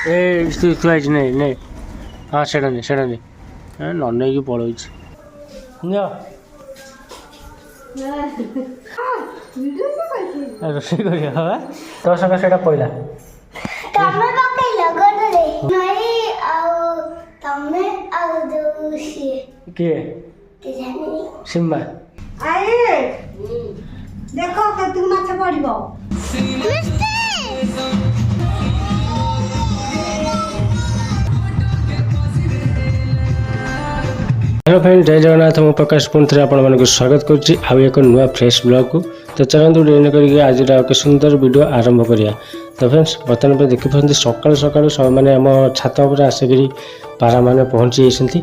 थुआई नहीं नहीं हाँ सेटा नहीं न नहीं पलौ रोषे कर तो संगे से पड़ा किए सिम्बा देखो तू माछ पड़िबो हेलो फ्रेंड जय जगन्नाथ मु प्रकाश पुणी थे आपको स्वागत करुच्ची आउ एक नुआ फ्रेश ब्लॉग को तो चलते डेरी करके आज एक सुंदर वीडियो आरंभ करिया। तो फ्रेंड्स बर्तमान पे देखी पार्टी सकाल सकाल मैंने आम छात उपर आसिक पारा मैंने पहुँची जाती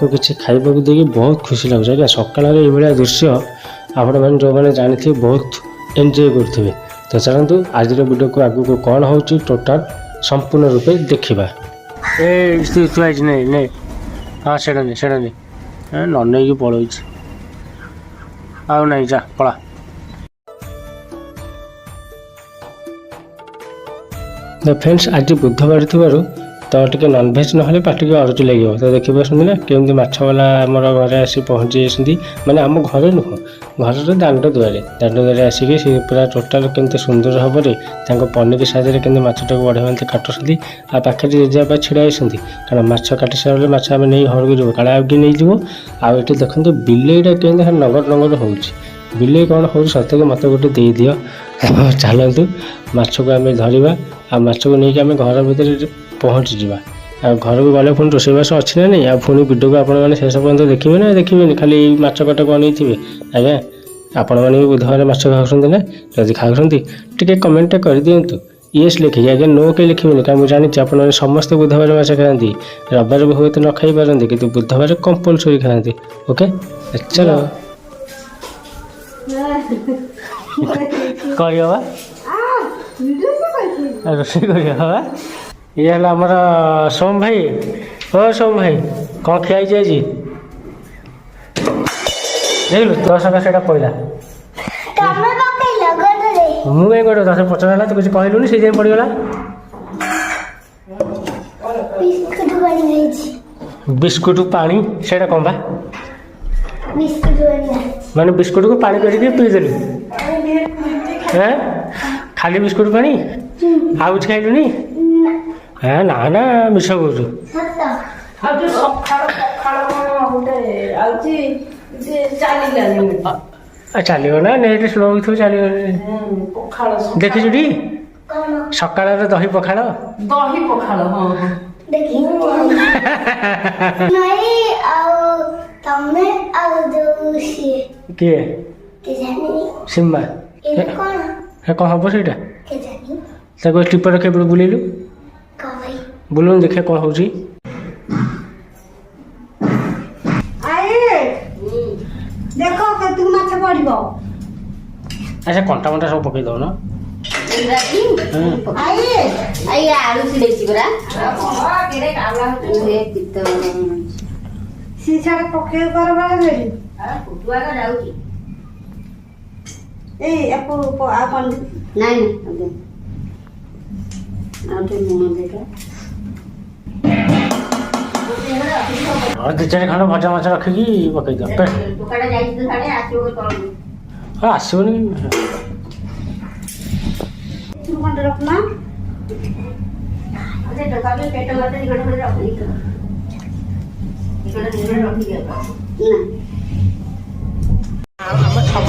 किसी खाइबा देखिए बहुत खुशी लगे आज्ञा सकाल ये दृश्य आपण मैंने जो मैंने जानी बहुत एंजॉय करेंगे। तो चलतु आज वीडियो को आगू को कौन हो टोटाल संपूर्ण रूपे देखा नहीं हाँ सेटा नहीं न नहीं पलौ आउ नहीं जा पड़ा। तो फ्रेंड्स आज बुधवार थी तो टे नॉनभेज ना पार्टी के अरुचि लगे। तो देखिए पार्टी ना केमती मछवाला आम घरे आसी पहुँची जाती मैंने आम घर नुह घर दांड दुआरे आसिक पूरा टोटाल केमती सुंदर भाव में पनीर साइज के मछटा को बढ़िया भाव काटुंट आ पाखे जेजेबापा छिड़ा होती कारण माछ काटी सारे माछ आम नहीं घर को जीव काला आगे नहीं जीव आउ ये देखते बिलेईटा केमती नगर नगर हो बिलेई कौन हो सत्य मत गोटे दे दियो चलतु माछ को आम धरवा आ माछ को लेकिन आम घर भर पहुँची जा घर को गले पुणी रोषेबास अच्छी ना नहीं पुणी वीडियो को आपने शेष पर्यंत देखिए ना देखिए खाली माछ कटा को नहीं आज्ञा आपण मैंने बुधवार माछ खाऊँ ना जदि खाऊँ टे कमेंट कर दिंतु येस लिखिए आज्ञा नो कहीं लिखे क्या मुझे जानी आप समस्त बुधवार माछ खाती रविवार भी हुए तो न खाई पारती कि बुधवार कंपलसरी खाती। ओके चलो करवा रोषे करवा ये है आमर सोम भाई ओ सोम भाई कौन खियाई आज देखलु तो संगे से पड़ा मुझे गोटे दस पचार तो कुछ कहलुनि से पड़गला बिस्कुट पानी से कौन बा माने बिस्कुट को पानी करके पीदेलु खाली बिस्कुट पानी आउ कुछ खाइलुनि हाँ ना ना मिस चलो ना नेट स्लो थो चलो देखी टी सकाल दही पखाड़ दही पखाड़ किए सिम्बा कौन हम से टिप रखे बुलेलु बुलून देखे कौन हो देखो तू माछ पड़िबो अच्छा कंटा मंटा सब पकई दो ना आलू सिलेछि बरा केरे कावला ए पित्त सीसा पके करबा रे फुटुआ का जाउची ए अपो आ कोन नहीं आउटे मुंह देखा और दो चार खंड भजा माछ रखिकी पकई दो टोकाटा जाई तो साडे आछो तळ हाँ आसोनी तू कोन रखना अरे टोका में पेट मत निकट में रख ली तो निकट में रख दिया ना हम छप